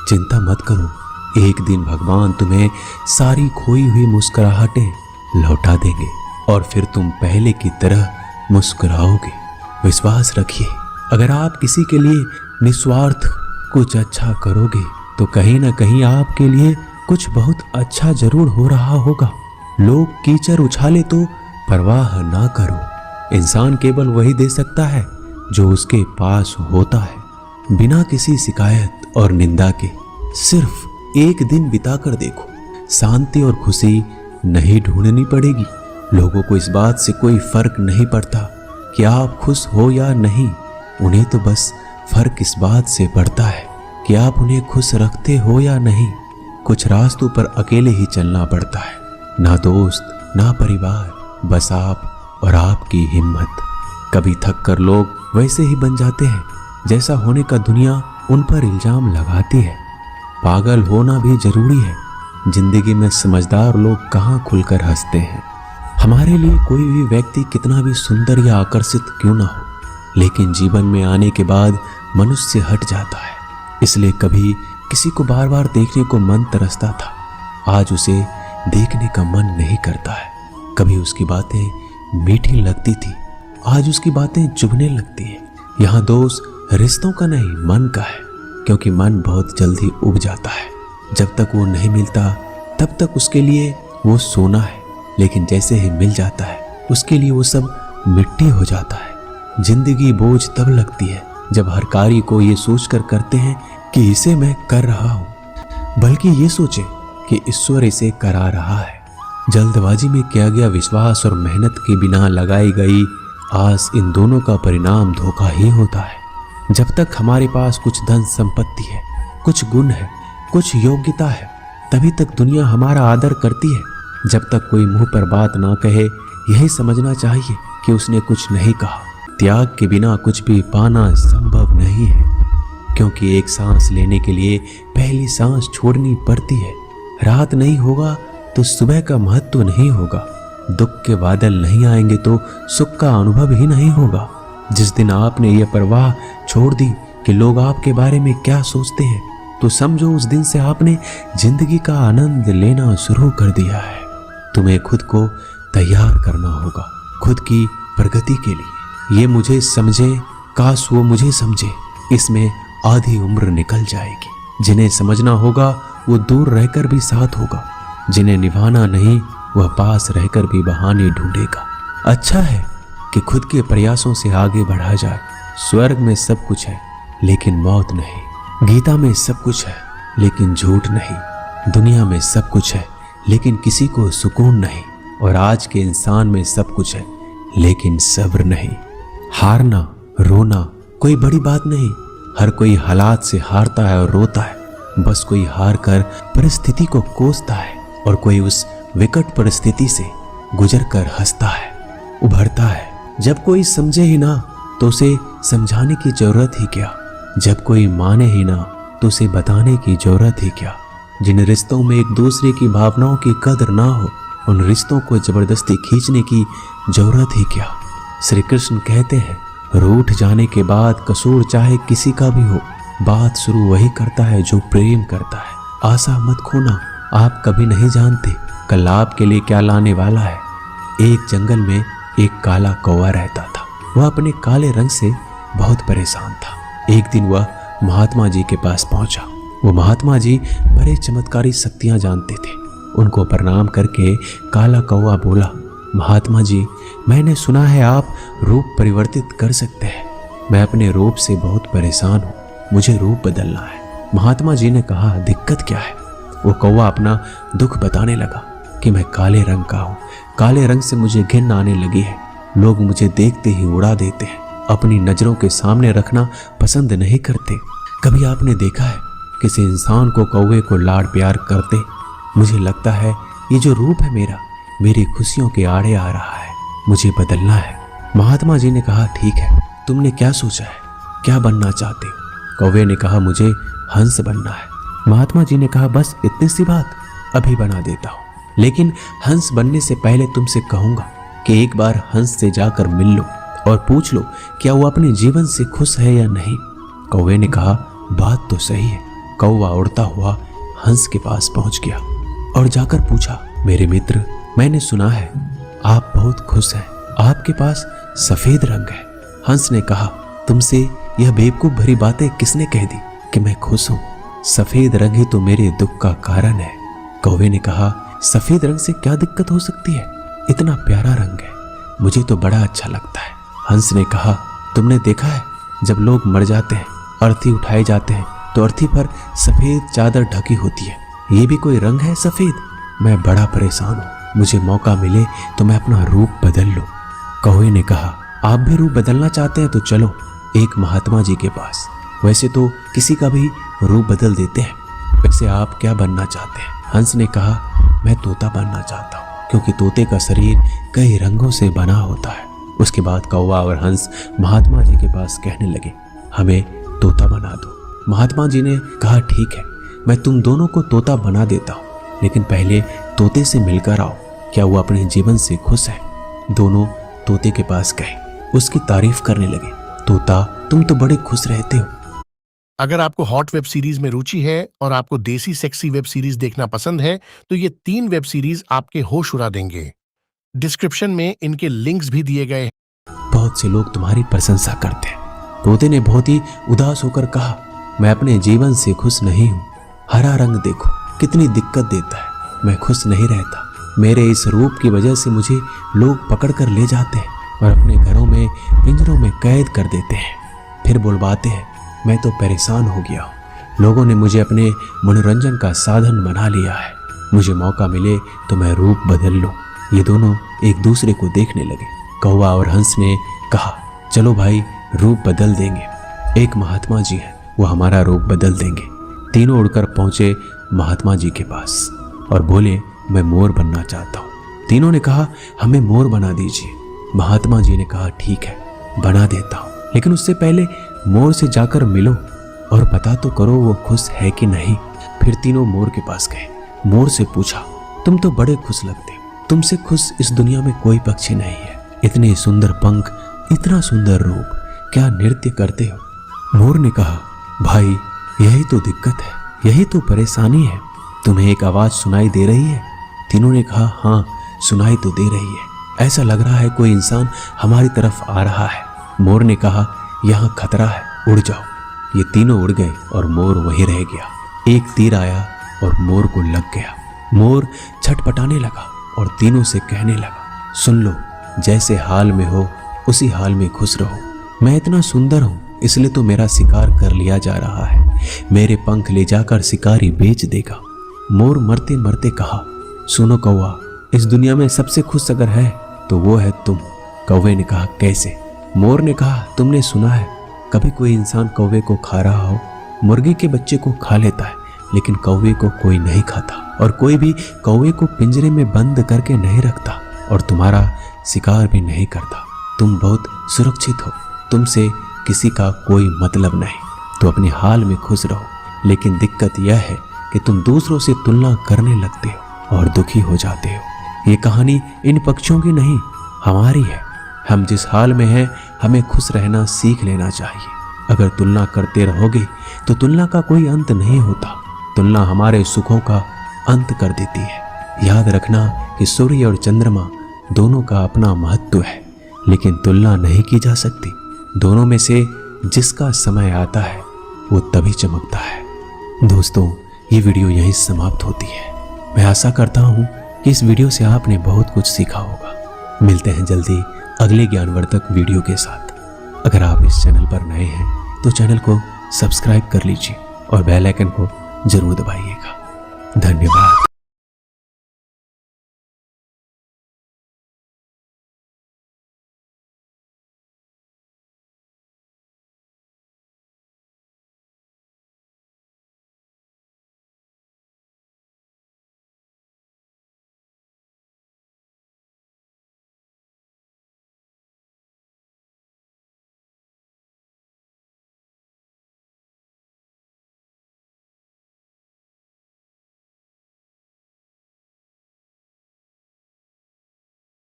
चिंता मत करो, एक दिन भगवान तुम्हें सारी खोई हुई मुस्कुराहटें लौटा देंगे और फिर तुम पहले की तरह मुस्कुराओगे। विश्वास रखिए, अगर आप किसी के लिए निस्वार्थ कुछ अच्छा करोगे तो कहीं ना कहीं आपके लिए कुछ बहुत अच्छा जरूर हो रहा होगा। लोग कीचड़ उछाले तो परवाह ना करो, इंसान केवल वही दे सकता है जो उसके पास होता है। बिना किसी शिकायत और निंदा के सिर्फ एक दिन बिताकर देखो, शांति और खुशी नहीं ढूंढनी पड़ेगी। लोगों को इस बात से कोई फर्क नहीं पड़ता कि आप खुश हो या नहीं, उन्हें तो बस फर्क इस बात से पड़ता है कि आप उन्हें खुश रखते हो या नहीं। कुछ रास्तों पर अकेले ही चलना पड़ता है, ना दोस्त ना परिवार, बस आप और आपकी हिम्मत। कभी थक कर लोग वैसे ही बन जाते हैं जैसा होने का दुनिया उन पर इल्जाम लगाती है। पागल होना भी जरूरी है, जिंदगी में समझदार लोग कहाँ खुलकर हंसते हैं। हमारे लिए कोई भी व्यक्ति कितना भी सुंदर या आकर्षित क्यों ना हो, लेकिन जीवन में आने के बाद मनुष्य हट जाता है। इसलिए कभी किसी को बार बार देखने को मन तरसता था, आज उसे देखने का मन नहीं करता है। कभी उसकी बातें मीठी लगती थी, आज उसकी बातें चुभने लगती है। यहाँ दोष रिश्तों का नहीं, मन का है, क्योंकि मन बहुत जल्दी उब जाता है। जब तक वो नहीं मिलता तब तक उसके लिए वो सोना है, लेकिन जैसे ही मिल जाता है उसके लिए वो सब मिट्टी हो जाता है। जिंदगी बोझ तब लगती है जब हर कार्य को ये सोचकर करते हैं कि इसे मैं कर रहा हूं, बल्कि ये सोचे कि ईश्वर इसे करा रहा है। जल्दबाजी में किया गया विश्वास और मेहनत के बिना लगाई गई आस, इन दोनों का परिणाम धोखा ही होता है। जब तक हमारे पास कुछ धन संपत्ति है, कुछ गुण है, कुछ योग्यता है, तभी तक दुनिया हमारा आदर करती है। जब तक कोई मुंह पर बात ना कहे, यही समझना चाहिए कि उसने कुछ नहीं कहा। त्याग के बिना कुछ भी पाना संभव नहीं है, क्योंकि एक सांस लेने के लिए पहली सांस छोड़नी पड़ती है। रात नहीं होगा तो सुबह का महत्व नहीं होगा, दुख के बादल नहीं आएंगे तो सुख का अनुभव ही नहीं होगा। जिस दिन आपने ये परवाह छोड़ दी कि लोग आपके बारे में क्या सोचते हैं, तो समझो उस दिन से आपने जिंदगी का आनंद लेना शुरू कर दिया है। तुम्हें खुद को तैयार करना होगा, खुद की प्रगति के लिए। ये मुझे समझे, काश वो मुझे समझे, इसमें आधी उम्र निकल जाएगी। जिन्हें समझना होगा वो दूर रहकर भी साथ होगा, जिन्हें निभाना नहीं वह पास रहकर भी बहाने ढूंढेगा। अच्छा है कि खुद के प्रयासों से आगे बढ़ा जाए। स्वर्ग में सब कुछ है लेकिन मौत नहीं, गीता में सब कुछ है लेकिन झूठ नहीं, दुनिया में सब कुछ है लेकिन किसी को सुकून नहीं, और आज के इंसान में सब कुछ है लेकिन सब्र नहीं। हारना रोना कोई बड़ी बात नहीं, हर कोई हालात से हारता है और रोता है। बस कोई हार कर परिस्थिति को कोसता है और कोई उस विकट परिस्थिति से गुजर कर हंसता है, उभरता है। जब कोई समझे ही ना तो उसे समझाने की जरूरत ही क्या, जब कोई माने ही ना तो उसे बताने की जरूरत ही क्या। जिन रिश्तों में एक दूसरे की भावनाओं की कदर ना हो, उन रिश्तों को जबरदस्ती खींचने की जरूरत ही क्या। श्री कृष्ण कहते हैं, रूठ जाने के बाद कसूर चाहे किसी का भी हो, बात शुरू वही करता है जो प्रेम करता है। आशा मत खोना, आप कभी नहीं जानते कल आपके लिए क्या लाने वाला है। एक जंगल में एक काला कौवा रहता था। वह अपने काले रंग से बहुत परेशान था। एक दिन वह महात्मा जी के पास पहुंचा। वो महात्मा जी बड़े चमत्कारी शक्तियां जानते थे। उनको प्रणाम करके काला कौवा बोला, महात्मा जी, मैंने सुना है आप रूप परिवर्तित कर सकते हैं। मैं अपने रूप से बहुत परेशान हूँ, मुझे रूप बदलना है। महात्मा जी ने कहा, दिक्कत क्या है? वो कौवा अपना दुख बताने लगा कि मैं काले रंग का हूँ, काले रंग से मुझे घिन आने लगी है। लोग मुझे देखते ही उड़ा देते हैं, अपनी नजरों के सामने रखना पसंद नहीं करते। कभी आपने देखा है किसी इंसान को कौवे को लाड़ प्यार करते? मुझे लगता है ये जो रूप है मेरा, मेरी खुशियों के आड़े आ रहा है, मुझे बदलना है। महात्मा जी ने कहा, ठीक है, तुमने क्या सोचा है, क्या बनना चाहते हो? कौवे ने कहा, मुझे हंस बनना है। महात्मा जी ने कहा, बस इतनी सी बात, अभी बना देता हूँ, लेकिन हंस बनने से पहले तुमसे कहूंगा कि एक बार हंस से जाकर मिल लो और पूछ लो क्या वो अपने जीवन से खुश है या नहीं। कौवे ने कहा, बात तो सही है, कौवा उड़ता हुआ हंस के पास पहुंच गया और जाकर पूछा, मेरे मित्र, मैंने सुना है आप बहुत खुश हैं, आपके पास सफेद रंग है। हंस ने कहा, तुमसे यह बेवकूफ भरी बातें किसने कह दी कि मैं खुश हूं? सफेद रंग ही तो मेरे दुख का कारण है। कौवे ने कहा, सफेद रंग से क्या दिक्कत हो सकती है? इतना प्यारा रंग है, मुझे तो बड़ा अच्छा लगता है। हंस ने कहा, तुमने देखा है जब लोग मर जाते हैं, अर्थी उठाए जाते हैं तो अर्थी पर सफेद चादर ढकी होती है, ये भी कोई रंग है सफेद? मैं बड़ा परेशान हूँ, मुझे मौका मिले तो मैं अपना रूप बदल लूं। कौवे ने कहा, आप भी रूप बदलना चाहते हैं तो चलो एक महात्मा जी के पास, वैसे तो किसी का भी रूप बदल देते हैं। वैसे आप क्या बनना चाहते हैं? हंस ने कहा, मैं तोता बनना चाहता हूँ, क्योंकि तोते का शरीर कई रंगों से बना होता है। उसके बाद कौवा और हंस महात्मा जी के पास कहने लगे, हमें तोता बना दो। महात्मा जी ने कहा, ठीक है, मैं तुम दोनों को तोता बना देता हूँ, लेकिन पहले तोते से मिलकर आओ, क्या वो अपने जीवन से खुश है? दोनों तोते के पास गए, उसकी तारीफ करने लगे, तोता तुम तो बड़े खुश रहते हो। अगर आपको हॉट वेब सीरीज में रुचि है और आपको देसी सेक्सी वेब सीरीज देखना पसंद है तो ये 3 वेब सीरीज आपके होश उड़ा देंगे। डिस्क्रिप्शन में इनके लिंक्स भी दिए गए हैं। बहुत से लोग तुम्हारी प्रशंसा करते हैं। तोते ने बहुत ही उदास होकर कहा, मैं अपने जीवन से खुश नहीं हूँ। हरा रंग देखो कितनी दिक्कत देता है, मैं खुश नहीं रहता। मेरे इस रूप की वजह से मुझे लोग पकड़ कर ले जाते हैं और अपने घरों में पिंजरों में कैद कर देते हैं, फिर बुलवाते हैं। मैं तो परेशान हो गया हूँ। लोगों ने मुझे अपने मनोरंजन का साधन बना लिया है। मुझे मौका मिले तो मैं रूप बदल लूं। ये दोनों एक दूसरे को देखने लगे। कौवा और हंस ने कहा, चलो भाई रूप बदल देंगे। एक महात्मा जी हैं, वो हमारा रूप बदल देंगे। तीनों उड़कर पहुंचे महात्मा जी के पास और बोले, मैं मोर बनना चाहता हूँ। तीनों ने कहा, हमें मोर बना दीजिए। महात्मा जी ने कहा, ठीक है, बना देता हूँ, लेकिन उससे पहले मोर से जाकर मिलो और पता तो करो वो खुश है कि नहीं। फिर तीनों मोर के पास गए। मोर से पूछा, तुम तो बड़े खुश लगते हो, तुमसे खुश इस दुनिया में कोई पक्षी नहीं है। इतने सुंदर पंख, इतना सुंदर रूप, क्या नृत्य करते हो? मोर ने कहा, भाई यही तो दिक्कत है, यही तो परेशानी है। तुम्हें एक आवाज सुनाई दे रही है? तीनों ने कहा, हाँ सुनाई तो दे रही है, ऐसा लग रहा है कोई इंसान हमारी तरफ आ रहा है। मोर ने कहा, यहाँ खतरा है, उड़ जाओ। ये तीनों उड़ गए और मोर वहीं रह गया। एक तीर आया और मोर को लग गया। मोर छटपटाने लगा और तीनों से कहने लगा, सुन लो, जैसे हाल में हो उसी हाल में खुश रहो। मैं इतना सुंदर हूँ इसलिए तो मेरा शिकार कर लिया जा रहा है। मेरे पंख ले जाकर शिकारी बेच देगा। मोर मरते मरते कहा, सुनो कौवा, इस दुनिया में सबसे खुश अगर है तो वो है तुम। कौवे ने कहा, कैसे? मोर ने कहा, तुमने सुना है कभी कोई इंसान कौवे को खा रहा हो? मुर्गी के बच्चे को खा लेता है, लेकिन कौवे को कोई नहीं खाता, और कोई भी कौवे को पिंजरे में बंद करके नहीं रखता और तुम्हारा शिकार भी नहीं करता। तुम बहुत सुरक्षित हो, तुमसे किसी का कोई मतलब नहीं, तो अपने हाल में खुश रहो। लेकिन दिक्कत यह है कि तुम दूसरों से तुलना करने लगते हो और दुखी हो जाते हो। ये कहानी इन पक्षियों की नहीं, हमारी है। हम जिस हाल में हैं, हमें खुश रहना सीख लेना चाहिए। अगर तुलना करते रहोगे तो तुलना का कोई अंत नहीं होता। तुलना हमारे सुखों का अंत कर देती है। याद रखना कि सूर्य और चंद्रमा दोनों का अपना महत्व है, लेकिन तुलना नहीं की जा सकती। दोनों में से जिसका समय आता है वो तभी चमकता है। दोस्तों, ये वीडियो यहीं समाप्त होती है। मैं आशा करता हूँ कि इस वीडियो से आपने बहुत कुछ सीखा होगा। मिलते हैं जल्दी अगले ज्ञानवर्धक वीडियो के साथ। अगर आप इस चैनल पर नए हैं तो चैनल को सब्सक्राइब कर लीजिए और बेल आइकन को जरूर दबाइएगा। धन्यवाद।